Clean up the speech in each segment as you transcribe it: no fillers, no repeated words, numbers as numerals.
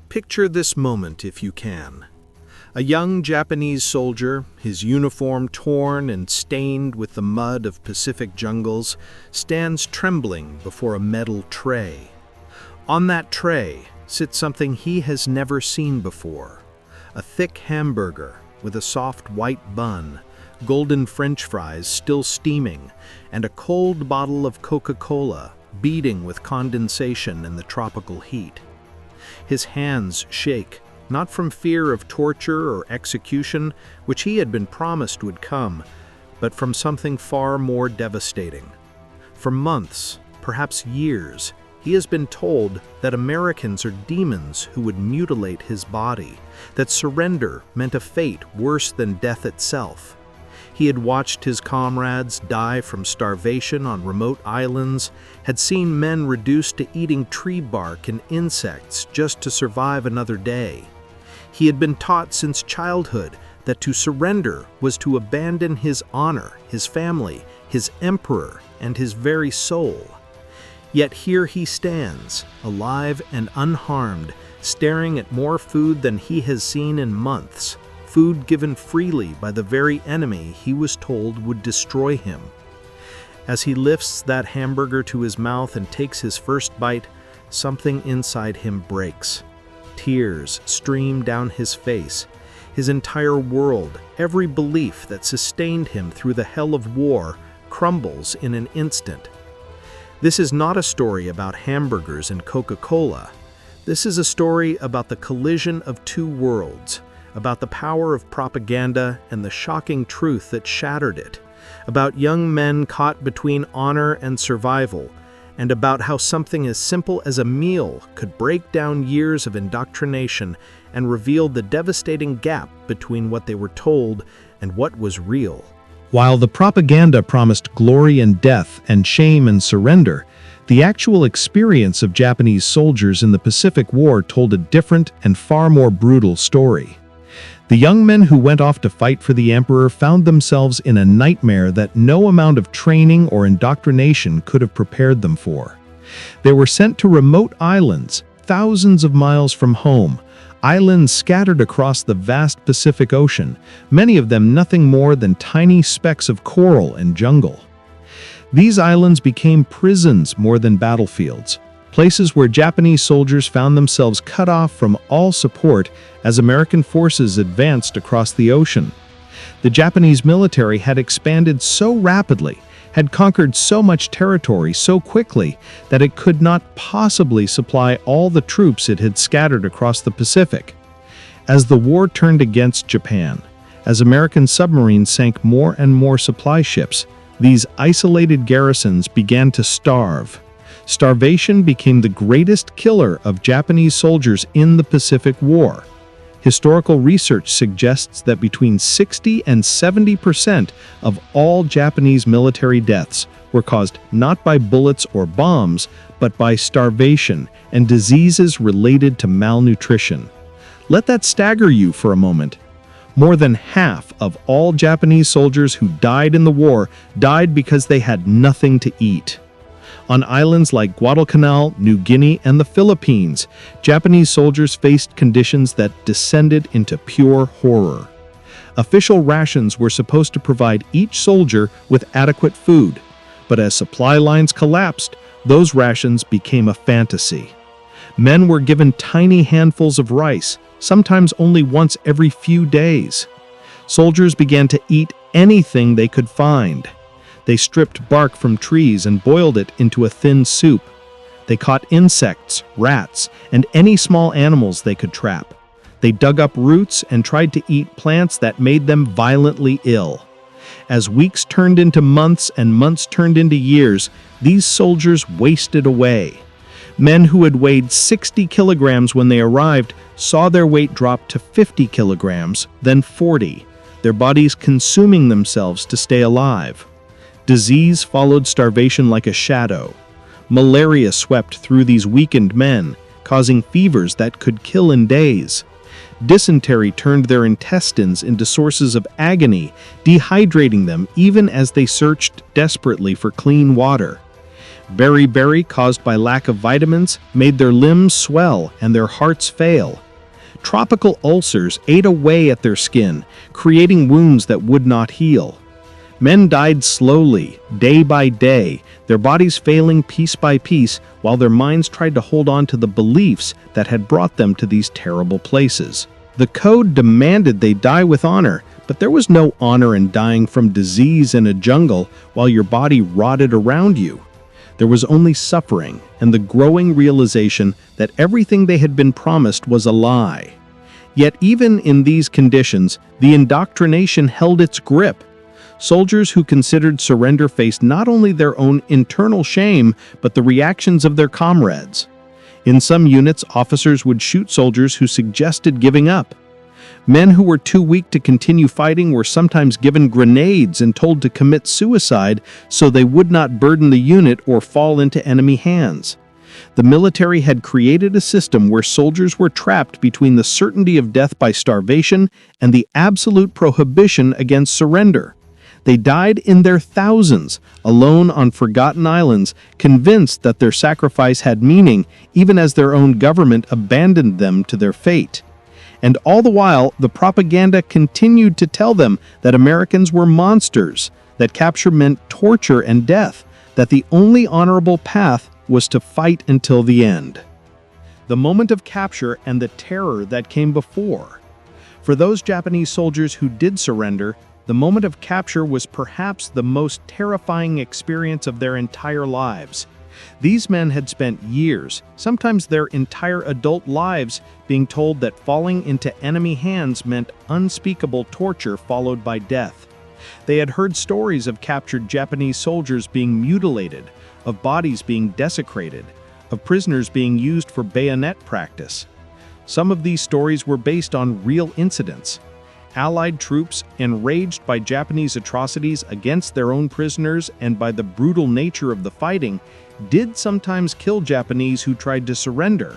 Picture this moment if you can. A young Japanese soldier, his uniform torn and stained with the mud of Pacific jungles, stands trembling before a metal tray. On that tray sits something he has never seen before. A thick hamburger with a soft white bun, golden French fries still steaming, and a cold bottle of Coca-Cola beating with condensation in the tropical heat. His hands shake, not from fear of torture or execution, which he had been promised would come, but from something far more devastating. For months, perhaps years, he has been told that Americans are demons who would mutilate his body, that surrender meant a fate worse than death itself. He had watched his comrades die from starvation on remote islands, had seen men reduced to eating tree bark and insects just to survive another day. He had been taught since childhood that to surrender was to abandon his honor, his family, his emperor, and his very soul. Yet here he stands, alive and unharmed, staring at more food than he has seen in months, food given freely by the very enemy he was told would destroy him. As he lifts that hamburger to his mouth and takes his first bite, something inside him breaks. Tears stream down his face. His entire world, every belief that sustained him through the hell of war, crumbles in an instant. This is not a story about hamburgers and Coca-Cola. This is a story about the collision of two worlds, about the power of propaganda and the shocking truth that shattered it, about young men caught between honor and survival, and about how something as simple as a meal could break down years of indoctrination and reveal the devastating gap between what they were told and what was real. While the propaganda promised glory and death and shame and surrender, the actual experience of Japanese soldiers in the Pacific War told a different and far more brutal story. The young men who went off to fight for the emperor found themselves in a nightmare that no amount of training or indoctrination could have prepared them for. They were sent to remote islands, thousands of miles from home, islands scattered across the vast Pacific Ocean, many of them nothing more than tiny specks of coral and jungle. These islands became prisons more than battlefields, places where Japanese soldiers found themselves cut off from all support as American forces advanced across the ocean. The Japanese military had expanded so rapidly, had conquered so much territory so quickly, that it could not possibly supply all the troops it had scattered across the Pacific. As the war turned against Japan, as American submarines sank more and more supply ships, these isolated garrisons began to starve. Starvation became the greatest killer of Japanese soldiers in the Pacific War. Historical research suggests that between 60 and 70% of all Japanese military deaths were caused not by bullets or bombs, but by starvation and diseases related to malnutrition. Let that stagger you for a moment. More than half of all Japanese soldiers who died in the war died because they had nothing to eat. On islands like Guadalcanal, New Guinea, and the Philippines, Japanese soldiers faced conditions that descended into pure horror. Official rations were supposed to provide each soldier with adequate food, but as supply lines collapsed, those rations became a fantasy. Men were given tiny handfuls of rice, sometimes only once every few days. Soldiers began to eat anything they could find. They stripped bark from trees and boiled it into a thin soup. They caught insects, rats, and any small animals they could trap. They dug up roots and tried to eat plants that made them violently ill. As weeks turned into months and months turned into years, these soldiers wasted away. Men who had weighed 60 kilograms when they arrived saw their weight drop to 50 kilograms, then 40, their bodies consuming themselves to stay alive. Disease followed starvation like a shadow. Malaria swept through these weakened men, causing fevers that could kill in days. Dysentery turned their intestines into sources of agony, dehydrating them even as they searched desperately for clean water. Beriberi, caused by lack of vitamins, made their limbs swell and their hearts fail. Tropical ulcers ate away at their skin, creating wounds that would not heal. Men died slowly, day by day, their bodies failing piece by piece, while their minds tried to hold on to the beliefs that had brought them to these terrible places. The code demanded they die with honor, but there was no honor in dying from disease in a jungle while your body rotted around you. There was only suffering and the growing realization that everything they had been promised was a lie. Yet even in these conditions, the indoctrination held its grip. Soldiers who considered surrender faced not only their own internal shame, but the reactions of their comrades. In some units, officers would shoot soldiers who suggested giving up. Men who were too weak to continue fighting were sometimes given grenades and told to commit suicide so they would not burden the unit or fall into enemy hands. The military had created a system where soldiers were trapped between the certainty of death by starvation and the absolute prohibition against surrender. They died in their thousands, alone on forgotten islands, convinced that their sacrifice had meaning, even as their own government abandoned them to their fate. And all the while, the propaganda continued to tell them that Americans were monsters, that capture meant torture and death, that the only honorable path was to fight until the end. The moment of capture and the terror that came before. For those Japanese soldiers who did surrender, the moment of capture was perhaps the most terrifying experience of their entire lives. These men had spent years, sometimes their entire adult lives, being told that falling into enemy hands meant unspeakable torture followed by death. They had heard stories of captured Japanese soldiers being mutilated, of bodies being desecrated, of prisoners being used for bayonet practice. Some of these stories were based on real incidents. Allied troops, enraged by Japanese atrocities against their own prisoners and by the brutal nature of the fighting, did sometimes kill Japanese who tried to surrender.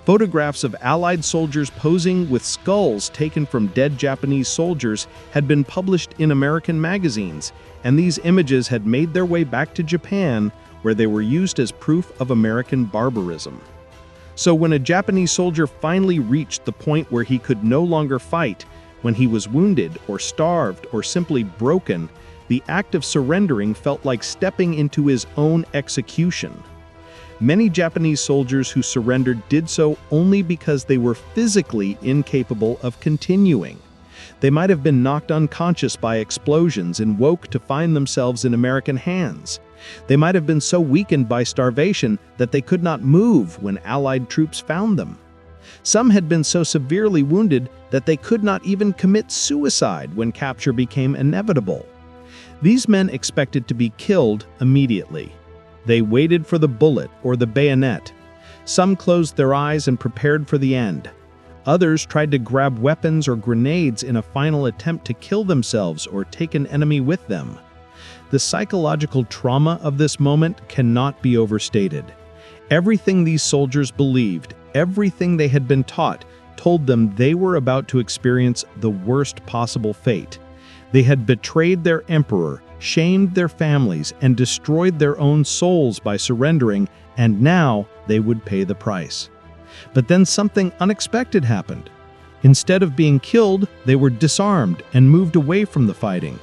Photographs of Allied soldiers posing with skulls taken from dead Japanese soldiers had been published in American magazines, and these images had made their way back to Japan, where they were used as proof of American barbarism. So when a Japanese soldier finally reached the point where he could no longer fight, when he was wounded or starved or simply broken, the act of surrendering felt like stepping into his own execution. Many Japanese soldiers who surrendered did so only because they were physically incapable of continuing. They might have been knocked unconscious by explosions and woke to find themselves in American hands. They might have been so weakened by starvation that they could not move when Allied troops found them. Some had been so severely wounded that they could not even commit suicide when capture became inevitable. These men expected to be killed immediately. They waited for the bullet or the bayonet. Some closed their eyes and prepared for the end. Others tried to grab weapons or grenades in a final attempt to kill themselves or take an enemy with them. The psychological trauma of this moment cannot be overstated. Everything these soldiers believed, everything they had been taught, told them they were about to experience the worst possible fate. They had betrayed their emperor, shamed their families, and destroyed their own souls by surrendering, and now they would pay the price. But then something unexpected happened. Instead of being killed, they were disarmed and moved away from the fighting.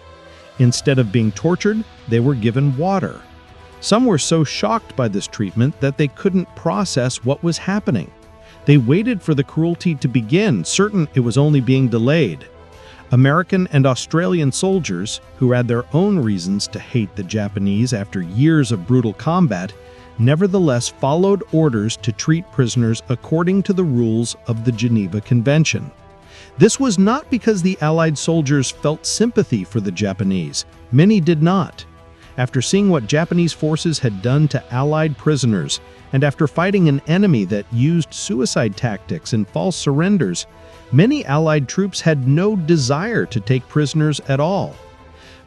Instead of being tortured, they were given water. Some were so shocked by this treatment that they couldn't process what was happening. They waited for the cruelty to begin, certain it was only being delayed. American and Australian soldiers, who had their own reasons to hate the Japanese after years of brutal combat, nevertheless followed orders to treat prisoners according to the rules of the Geneva Convention. This was not because the Allied soldiers felt sympathy for the Japanese. Many did not. After seeing what Japanese forces had done to Allied prisoners, and after fighting an enemy that used suicide tactics and false surrenders, many Allied troops had no desire to take prisoners at all.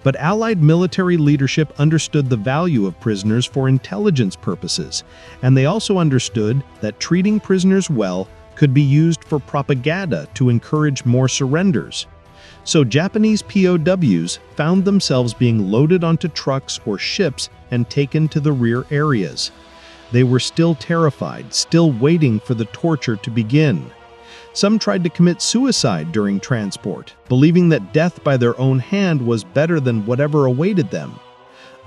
But Allied military leadership understood the value of prisoners for intelligence purposes, and they also understood that treating prisoners well could be used for propaganda to encourage more surrenders. So Japanese POWs found themselves being loaded onto trucks or ships and taken to the rear areas. They were still terrified, still waiting for the torture to begin. Some tried to commit suicide during transport, believing that death by their own hand was better than whatever awaited them.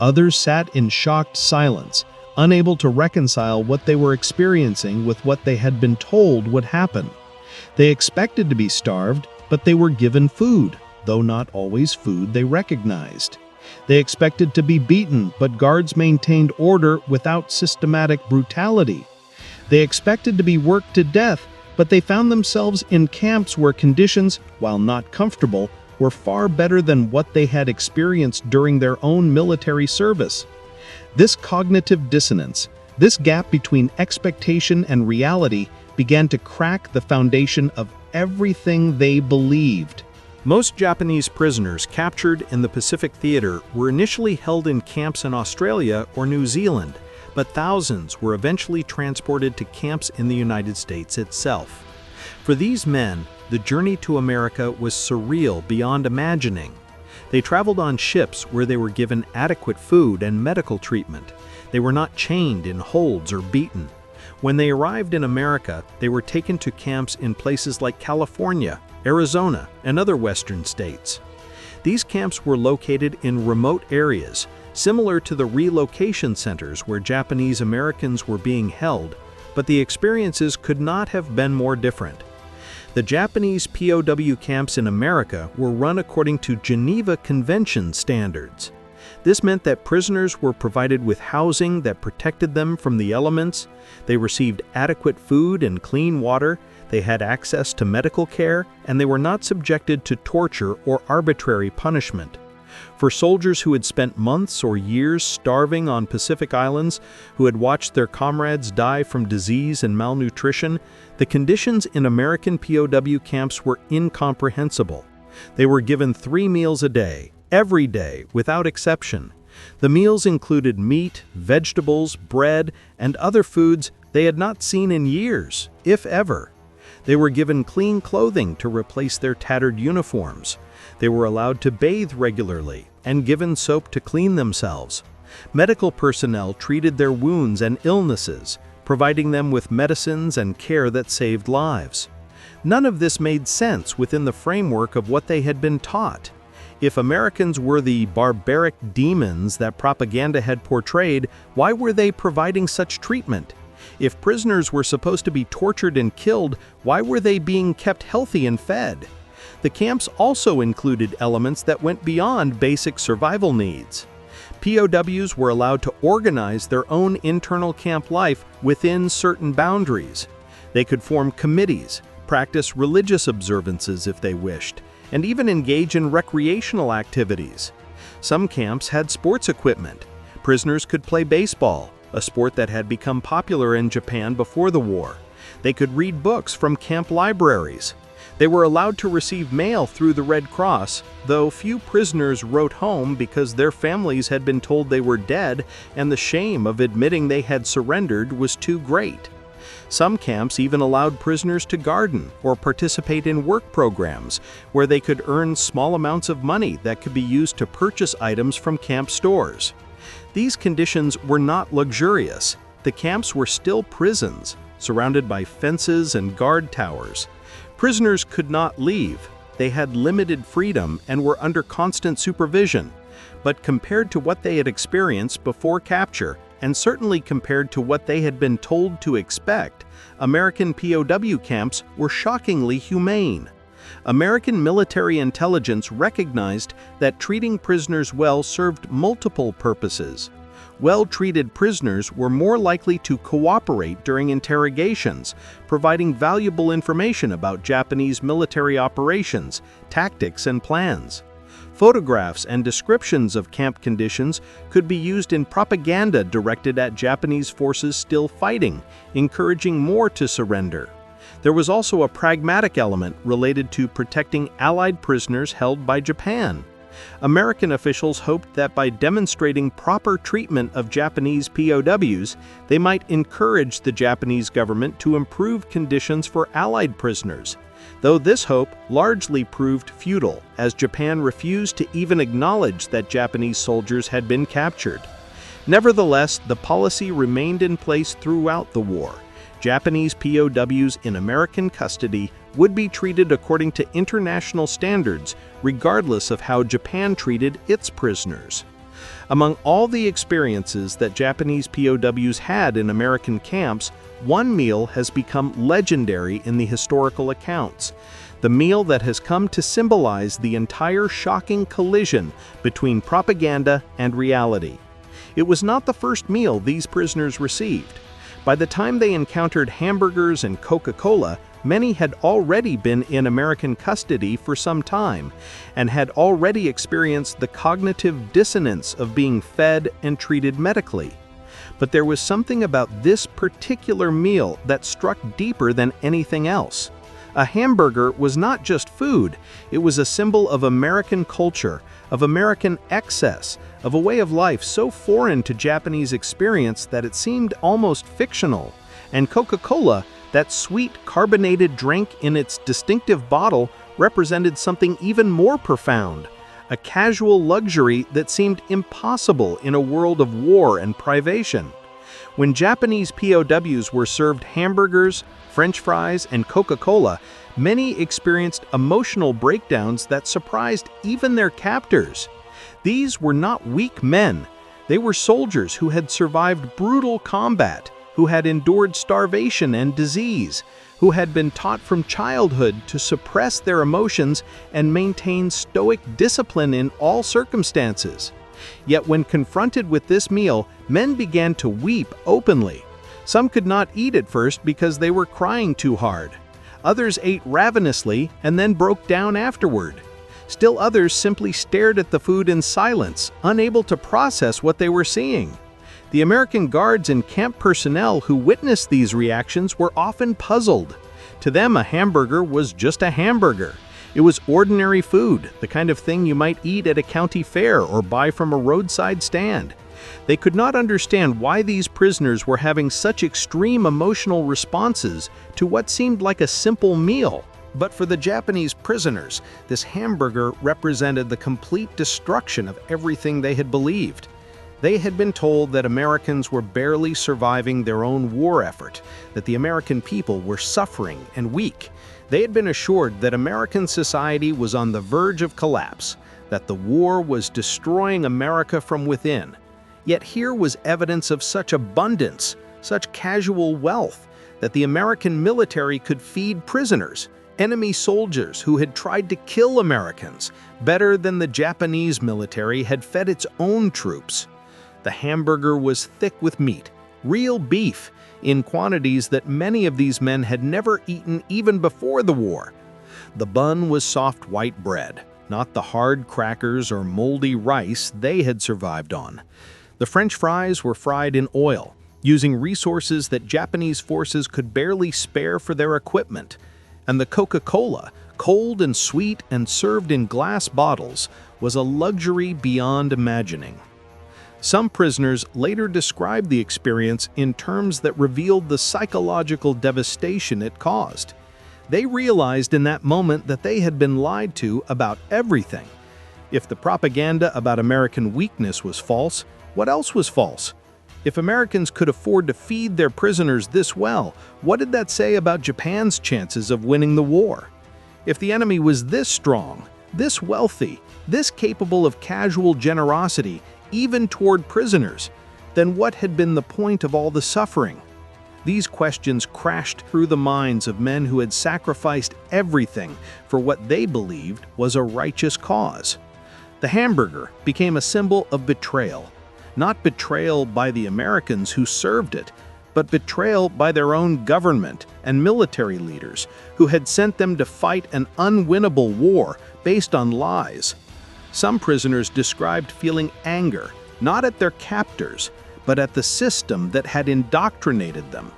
Others sat in shocked silence, unable to reconcile what they were experiencing with what they had been told would happen. They expected to be starved, but they were given food, though not always food they recognized. They expected to be beaten, but guards maintained order without systematic brutality. They expected to be worked to death, but they found themselves in camps where conditions, while not comfortable, were far better than what they had experienced during their own military service. This cognitive dissonance, this gap between expectation and reality, began to crack the foundation of everything they believed. Most Japanese prisoners captured in the Pacific Theater were initially held in camps in Australia or New Zealand, but thousands were eventually transported to camps in the United States itself. For these men, the journey to America was surreal beyond imagining. They traveled on ships where they were given adequate food and medical treatment. They were not chained in holds or beaten. When they arrived in America, they were taken to camps in places like California, Arizona, and other western states. These camps were located in remote areas, similar to the relocation centers where Japanese Americans were being held, but the experiences could not have been more different. The Japanese POW camps in America were run according to Geneva Convention standards. This meant that prisoners were provided with housing that protected them from the elements, they received adequate food and clean water, they had access to medical care, and they were not subjected to torture or arbitrary punishment. For soldiers who had spent months or years starving on Pacific Islands, who had watched their comrades die from disease and malnutrition, the conditions in American POW camps were incomprehensible. They were given 3 meals a day, every day, without exception. The meals included meat, vegetables, bread, and other foods they had not seen in years, if ever. They were given clean clothing to replace their tattered uniforms. They were allowed to bathe regularly and given soap to clean themselves. Medical personnel treated their wounds and illnesses, providing them with medicines and care that saved lives. None of this made sense within the framework of what they had been taught. If Americans were the barbaric demons that propaganda had portrayed, why were they providing such treatment? If prisoners were supposed to be tortured and killed, why were they being kept healthy and fed? The camps also included elements that went beyond basic survival needs. POWs were allowed to organize their own internal camp life within certain boundaries. They could form committees, practice religious observances if they wished, and even engage in recreational activities. Some camps had sports equipment. Prisoners could play baseball, a sport that had become popular in Japan before the war. They could read books from camp libraries. They were allowed to receive mail through the Red Cross, though few prisoners wrote home because their families had been told they were dead and the shame of admitting they had surrendered was too great. Some camps even allowed prisoners to garden or participate in work programs where they could earn small amounts of money that could be used to purchase items from camp stores. These conditions were not luxurious. The camps were still prisons, surrounded by fences and guard towers. Prisoners could not leave. They had limited freedom and were under constant supervision. But compared to what they had experienced before capture, and certainly compared to what they had been told to expect, American POW camps were shockingly humane. American military intelligence recognized that treating prisoners well served multiple purposes. Well-treated prisoners were more likely to cooperate during interrogations, providing valuable information about Japanese military operations, tactics, and plans. Photographs and descriptions of camp conditions could be used in propaganda directed at Japanese forces still fighting, encouraging more to surrender. There was also a pragmatic element related to protecting Allied prisoners held by Japan. American officials hoped that by demonstrating proper treatment of Japanese POWs, they might encourage the Japanese government to improve conditions for Allied prisoners, though this hope largely proved futile, as Japan refused to even acknowledge that Japanese soldiers had been captured. Nevertheless, the policy remained in place throughout the war. Japanese POWs in American custody would be treated according to international standards, regardless of how Japan treated its prisoners. Among all the experiences that Japanese POWs had in American camps, one meal has become legendary in the historical accounts, the meal that has come to symbolize the entire shocking collision between propaganda and reality. It was not the first meal these prisoners received. By the time they encountered Hamburgers and Coca-Cola, many had already been in American custody for some time and had already experienced the cognitive dissonance of being fed and treated medically. But there was something about this particular meal that struck deeper than anything else. A hamburger was not just food, it was a symbol of American culture, of American excess, of a way of life so foreign to Japanese experience that it seemed almost fictional. And Coca-Cola, that sweet carbonated drink in its distinctive bottle, represented something even more profound, a casual luxury that seemed impossible in a world of war and privation. When Japanese POWs were served hamburgers, French fries, and Coca-Cola, many experienced emotional breakdowns that surprised even their captors. These were not weak men. They were soldiers who had survived brutal combat, who had endured starvation and disease, who had been taught from childhood to suppress their emotions and maintain stoic discipline in all circumstances. Yet when confronted with this meal, men began to weep openly. Some could not eat at first because they were crying too hard. Others ate ravenously and then broke down afterward. Still others simply stared at the food in silence, unable to process what they were seeing. The American guards and camp personnel who witnessed these reactions were often puzzled. To them, a hamburger was just a hamburger. It was ordinary food, the kind of thing you might eat at a county fair or buy from a roadside stand. They could not understand why these prisoners were having such extreme emotional responses to what seemed like a simple meal. But for the Japanese prisoners, this hamburger represented the complete destruction of everything they had believed. They had been told that Americans were barely surviving their own war effort, that the American people were suffering and weak. They had been assured that American society was on the verge of collapse, that the war was destroying America from within. Yet here was evidence of such abundance, such casual wealth, that the American military could feed prisoners, enemy soldiers who had tried to kill Americans, better than the Japanese military had fed its own troops. The hamburger was thick with meat, real beef, in quantities that many of these men had never eaten even before the war. The bun was soft white bread, not the hard crackers or moldy rice they had survived on. The French fries were fried in oil, using resources that Japanese forces could barely spare for their equipment. And the Coca-Cola, cold and sweet and served in glass bottles, was a luxury beyond imagining. Some prisoners later described the experience in terms that revealed the psychological devastation it caused. They realized in that moment that they had been lied to about everything. If the propaganda about American weakness was false, what else was false? If Americans could afford to feed their prisoners this well, what did that say about Japan's chances of winning the war? If the enemy was this strong, this wealthy, this capable of casual generosity, even toward prisoners, then what had been the point of all the suffering? These questions crashed through the minds of men who had sacrificed everything for what they believed was a righteous cause. The hamburger became a symbol of betrayal. Not betrayal by the Americans who served it, but betrayal by their own government and military leaders who had sent them to fight an unwinnable war based on lies. Some prisoners described feeling anger, not at their captors, but at the system that had indoctrinated them.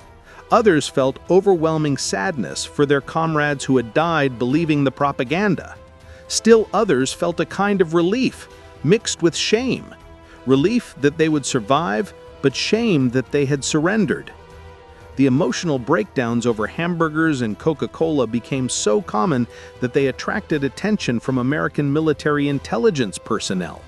Others felt overwhelming sadness for their comrades who had died believing the propaganda. Still others felt a kind of relief, mixed with shame. Relief that they would survive, but shame that they had surrendered. The emotional breakdowns over hamburgers and Coca-Cola became so common that they attracted attention from American military intelligence personnel.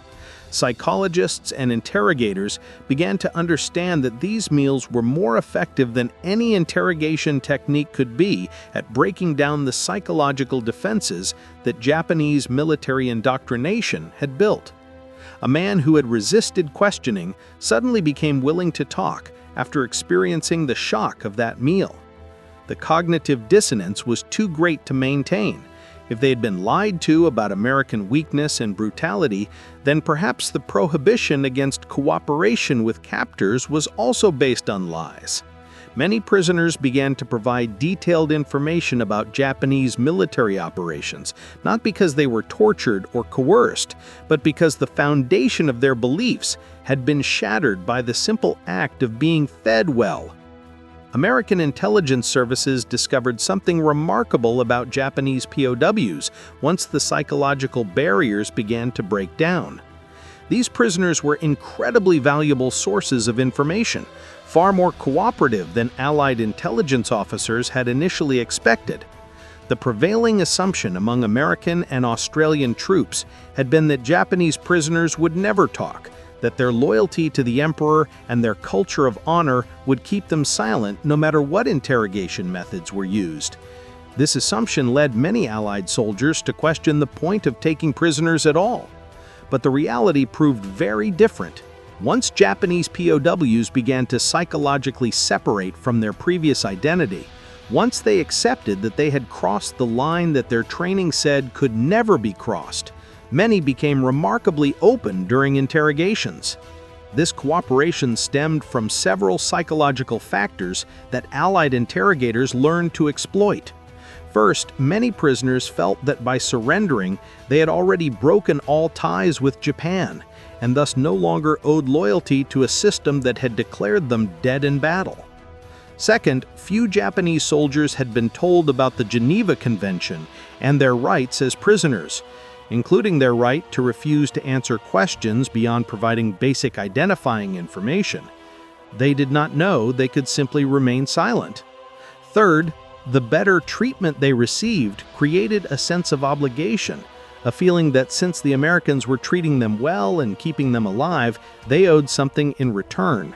Psychologists and interrogators began to understand that these meals were more effective than any interrogation technique could be at breaking down the psychological defenses that Japanese military indoctrination had built. A man who had resisted questioning suddenly became willing to talk after experiencing the shock of that meal. The cognitive dissonance was too great to maintain. If they had been lied to about American weakness and brutality, then perhaps the prohibition against cooperation with captors was also based on lies. Many prisoners began to provide detailed information about Japanese military operations, not because they were tortured or coerced, but because the foundation of their beliefs had been shattered by the simple act of being fed well. American intelligence services discovered something remarkable about Japanese POWs once the psychological barriers began to break down. These prisoners were incredibly valuable sources of information, far more cooperative than Allied intelligence officers had initially expected. The prevailing assumption among American and Australian troops had been that Japanese prisoners would never talk, that their loyalty to the emperor and their culture of honor would keep them silent no matter what interrogation methods were used. This assumption led many Allied soldiers to question the point of taking prisoners at all. But the reality proved very different. Once Japanese POWs began to psychologically separate from their previous identity, once they accepted that they had crossed the line that their training said could never be crossed, many became remarkably open during interrogations. This cooperation stemmed from several psychological factors that Allied interrogators learned to exploit. First, many prisoners felt that by surrendering, they had already broken all ties with Japan, and thus no longer owed loyalty to a system that had declared them dead in battle. Second, few Japanese soldiers had been told about the Geneva Convention and their rights as prisoners, including their right to refuse to answer questions beyond providing basic identifying information. They did not know they could simply remain silent. Third, the better treatment they received created a sense of obligation, a feeling that since the Americans were treating them well and keeping them alive, they owed something in return.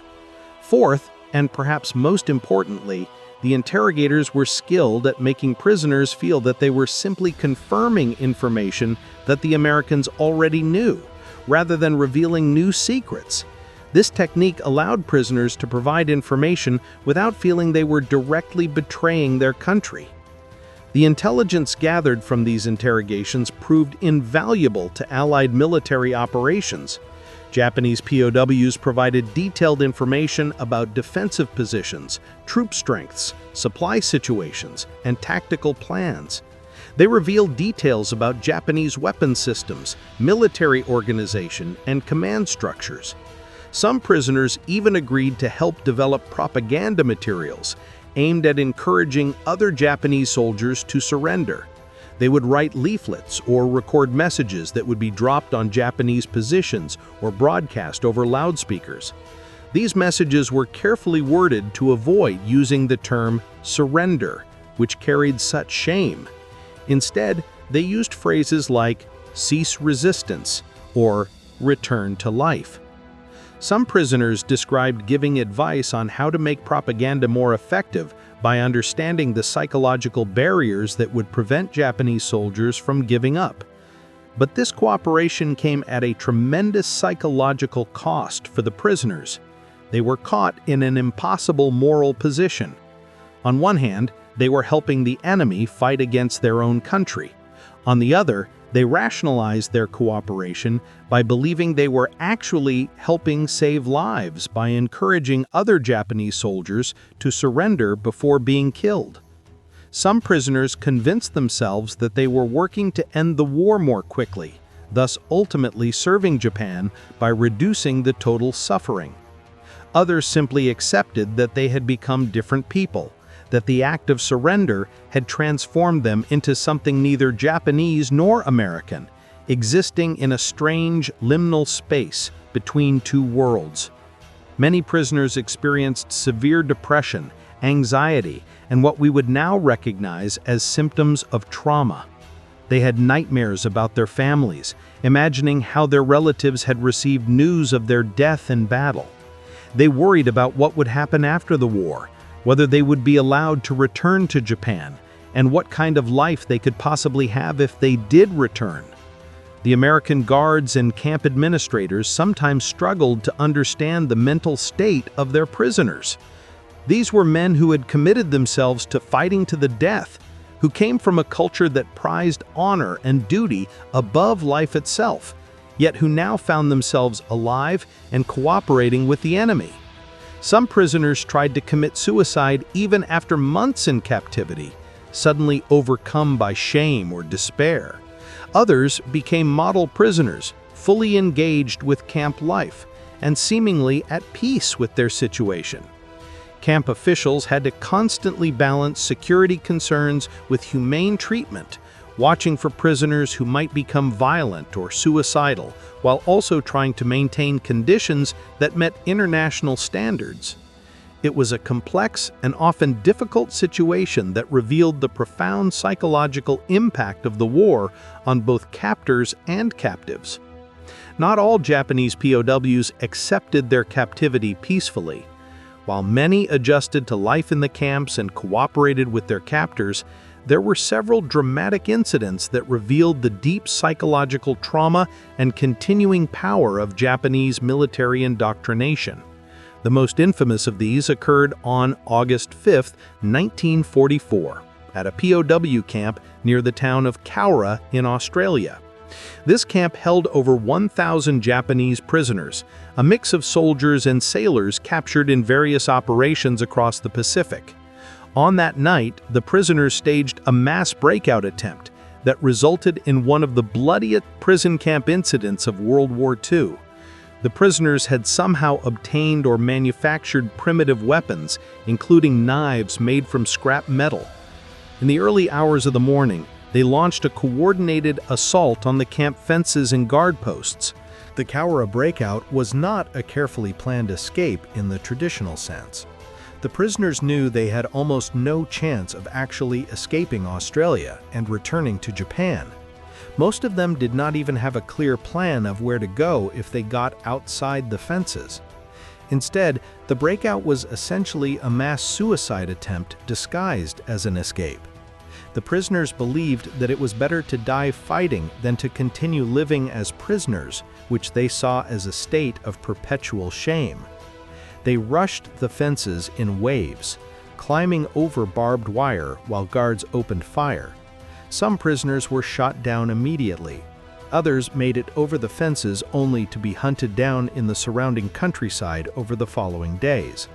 Fourth, and perhaps most importantly, the interrogators were skilled at making prisoners feel that they were simply confirming information that the Americans already knew, rather than revealing new secrets. This technique allowed prisoners to provide information without feeling they were directly betraying their country. The intelligence gathered from these interrogations proved invaluable to Allied military operations. Japanese POWs provided detailed information about defensive positions, troop strengths, supply situations, and tactical plans. They revealed details about Japanese weapon systems, military organization, and command structures. Some prisoners even agreed to help develop propaganda materials aimed at encouraging other Japanese soldiers to surrender. They would write leaflets or record messages that would be dropped on Japanese positions or broadcast over loudspeakers. These messages were carefully worded to avoid using the term surrender, which carried such shame. Instead, they used phrases like cease resistance or return to life. Some prisoners described giving advice on how to make propaganda more effective by understanding the psychological barriers that would prevent Japanese soldiers from giving up. But this cooperation came at a tremendous psychological cost for the prisoners. They were caught in an impossible moral position. On one hand, they were helping the enemy fight against their own country. On the other, they rationalized their cooperation by believing they were actually helping save lives by encouraging other Japanese soldiers to surrender before being killed. Some prisoners convinced themselves that they were working to end the war more quickly, thus ultimately serving Japan by reducing the total suffering. Others simply accepted that they had become different people, that the act of surrender had transformed them into something neither Japanese nor American, existing in a strange liminal space between two worlds. Many prisoners experienced severe depression, anxiety, and what we would now recognize as symptoms of trauma. They had nightmares about their families, imagining how their relatives had received news of their death in battle. They worried about what would happen after the war, whether they would be allowed to return to Japan, and what kind of life they could possibly have if they did return. The American guards and camp administrators sometimes struggled to understand the mental state of their prisoners. These were men who had committed themselves to fighting to the death, who came from a culture that prized honor and duty above life itself, yet who now found themselves alive and cooperating with the enemy. Some prisoners tried to commit suicide even after months in captivity, suddenly overcome by shame or despair. Others became model prisoners, fully engaged with camp life and seemingly at peace with their situation. Camp officials had to constantly balance security concerns with humane treatment, watching for prisoners who might become violent or suicidal, while also trying to maintain conditions that met international standards. It was a complex and often difficult situation that revealed the profound psychological impact of the war on both captors and captives. Not all Japanese POWs accepted their captivity peacefully. While many adjusted to life in the camps and cooperated with their captors, there were several dramatic incidents that revealed the deep psychological trauma and continuing power of Japanese military indoctrination. The most infamous of these occurred on August 5, 1944, at a POW camp near the town of Cowra in Australia. This camp held over 1,000 Japanese prisoners, a mix of soldiers and sailors captured in various operations across the Pacific. On that night, the prisoners staged a mass breakout attempt that resulted in one of the bloodiest prison camp incidents of World War II. The prisoners had somehow obtained or manufactured primitive weapons, including knives made from scrap metal. In the early hours of the morning, they launched a coordinated assault on the camp fences and guard posts. The Cowra breakout was not a carefully planned escape in the traditional sense. The prisoners knew they had almost no chance of actually escaping Australia and returning to Japan. Most of them did not even have a clear plan of where to go if they got outside the fences. Instead, the breakout was essentially a mass suicide attempt disguised as an escape. The prisoners believed that it was better to die fighting than to continue living as prisoners, which they saw as a state of perpetual shame. They rushed the fences in waves, climbing over barbed wire while guards opened fire. Some prisoners were shot down immediately. Others made it over the fences only to be hunted down in the surrounding countryside over the following days.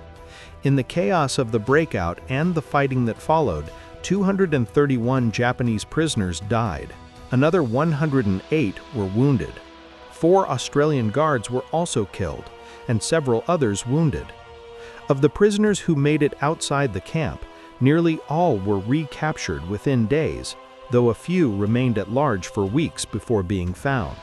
In the chaos of the breakout and the fighting that followed, 231 Japanese prisoners died. Another 108 were wounded. 4 Australian guards were also killed, and several others wounded. Of the prisoners who made it outside the camp, nearly all were recaptured within days, though a few remained at large for weeks before being found.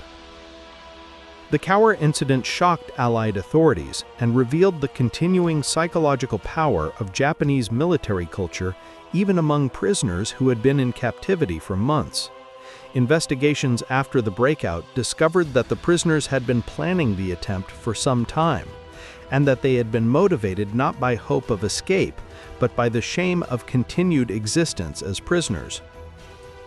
The Cowra incident shocked Allied authorities and revealed the continuing psychological power of Japanese military culture even among prisoners who had been in captivity for months. Investigations after the breakout discovered that the prisoners had been planning the attempt for some time, and that they had been motivated not by hope of escape, but by the shame of continued existence as prisoners.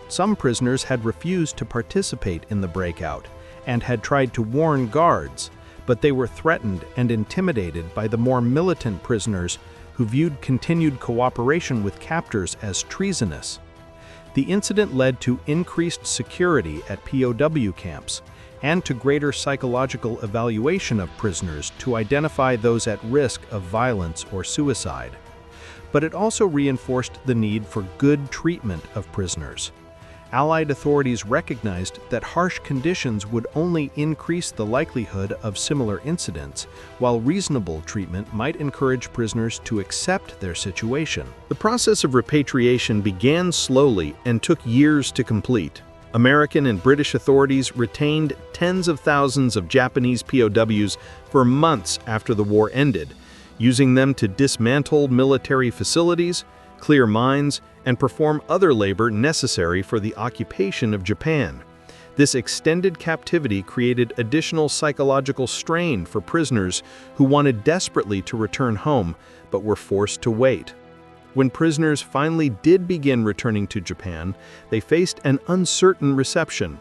Some prisoners had refused to participate in the breakout and had tried to warn guards, but they were threatened and intimidated by the more militant prisoners who viewed continued cooperation with captors as treasonous. The incident led to increased security at POW camps and to greater psychological evaluation of prisoners to identify those at risk of violence or suicide. But it also reinforced the need for good treatment of prisoners. Allied authorities recognized that harsh conditions would only increase the likelihood of similar incidents, while reasonable treatment might encourage prisoners to accept their situation. The process of repatriation began slowly and took years to complete. American and British authorities retained tens of thousands of Japanese POWs for months after the war ended, using them to dismantle military facilities, clear mines, and perform other labor necessary for the occupation of Japan. This extended captivity created additional psychological strain for prisoners who wanted desperately to return home but were forced to wait. When prisoners finally did begin returning to Japan, they faced an uncertain reception.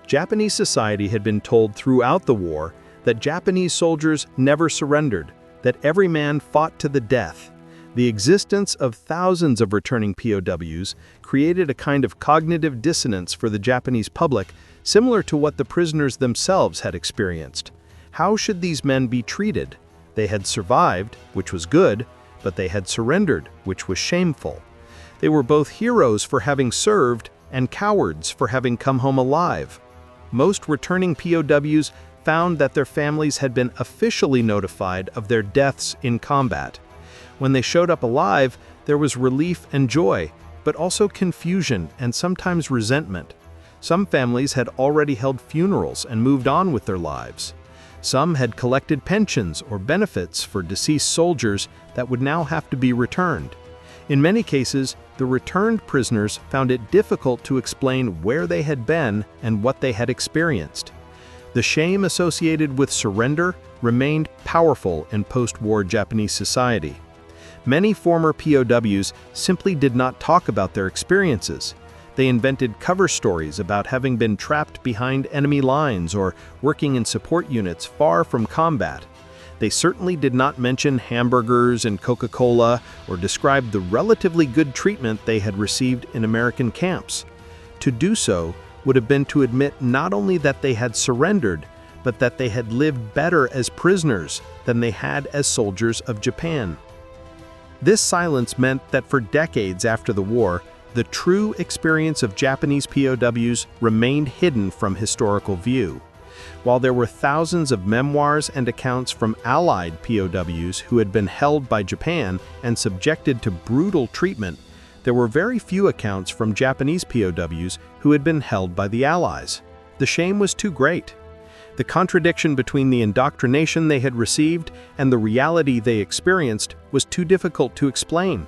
Japanese society had been told throughout the war that Japanese soldiers never surrendered, that every man fought to the death. The existence of thousands of returning POWs created a kind of cognitive dissonance for the Japanese public, similar to what the prisoners themselves had experienced. How should these men be treated? They had survived, which was good, but they had surrendered, which was shameful. They were both heroes for having served and cowards for having come home alive. Most returning POWs found that their families had been officially notified of their deaths in combat. When they showed up alive, there was relief and joy, but also confusion and sometimes resentment. Some families had already held funerals and moved on with their lives. Some had collected pensions or benefits for deceased soldiers that would now have to be returned. In many cases, the returned prisoners found it difficult to explain where they had been and what they had experienced. The shame associated with surrender remained powerful in post-war Japanese society. Many former POWs simply did not talk about their experiences. They invented cover stories about having been trapped behind enemy lines or working in support units far from combat. They certainly did not mention hamburgers and Coca-Cola or describe the relatively good treatment they had received in American camps. To do so would have been to admit not only that they had surrendered, but that they had lived better as prisoners than they had as soldiers of Japan. This silence meant that for decades after the war, the true experience of Japanese POWs remained hidden from historical view. While there were thousands of memoirs and accounts from Allied POWs who had been held by Japan and subjected to brutal treatment, there were very few accounts from Japanese POWs who had been held by the Allies. The shame was too great. The contradiction between the indoctrination they had received and the reality they experienced was too difficult to explain.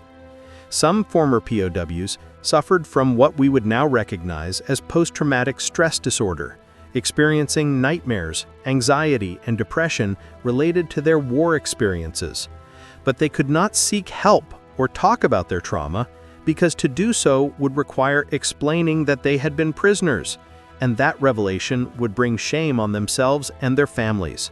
Some former POWs suffered from what we would now recognize as post-traumatic stress disorder, experiencing nightmares, anxiety, and depression related to their war experiences. But they could not seek help or talk about their trauma because to do so would require explaining that they had been prisoners, and that revelation would bring shame on themselves and their families.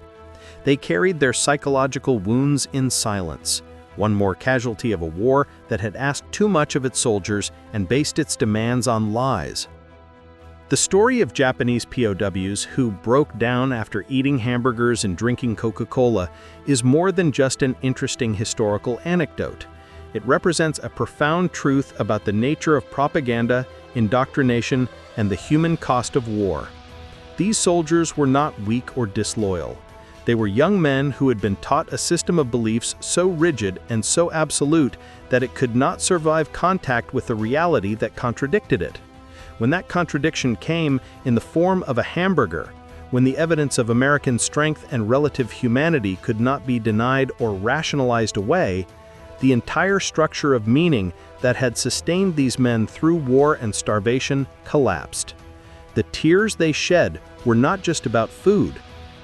They carried their psychological wounds in silence, one more casualty of a war that had asked too much of its soldiers and based its demands on lies. The story of Japanese POWs who broke down after eating hamburgers and drinking Coca-Cola is more than just an interesting historical anecdote. It represents a profound truth about the nature of propaganda, indoctrination, and the human cost of war. These soldiers were not weak or disloyal. They were young men who had been taught a system of beliefs so rigid and so absolute that it could not survive contact with the reality that contradicted it. When that contradiction came in the form of a hamburger, when the evidence of American strength and relative humanity could not be denied or rationalized away, the entire structure of meaning that had sustained these men through war and starvation collapsed. The tears they shed were not just about food.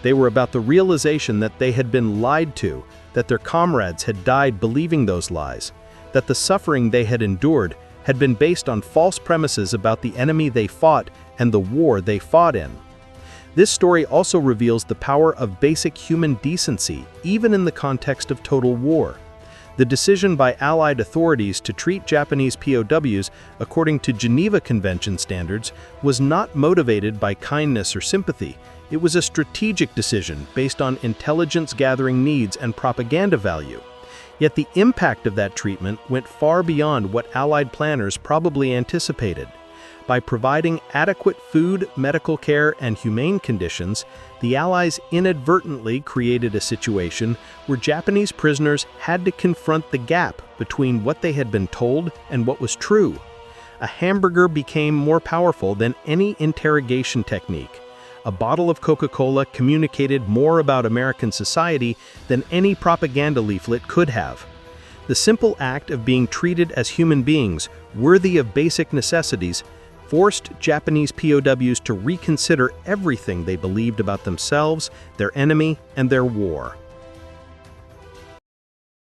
They were about the realization that they had been lied to, that their comrades had died believing those lies, that the suffering they had endured had been based on false premises about the enemy they fought and the war they fought in. This story also reveals the power of basic human decency, even in the context of total war. The decision by Allied authorities to treat Japanese POWs according to Geneva Convention standards was not motivated by kindness or sympathy. It was a strategic decision based on intelligence-gathering needs and propaganda value. Yet the impact of that treatment went far beyond what Allied planners probably anticipated. By providing adequate food, medical care, and humane conditions, the Allies inadvertently created a situation where Japanese prisoners had to confront the gap between what they had been told and what was true. A hamburger became more powerful than any interrogation technique. A bottle of Coca-Cola communicated more about American society than any propaganda leaflet could have. The simple act of being treated as human beings, worthy of basic necessities, forced Japanese POWs to reconsider everything they believed about themselves, their enemy, and their war.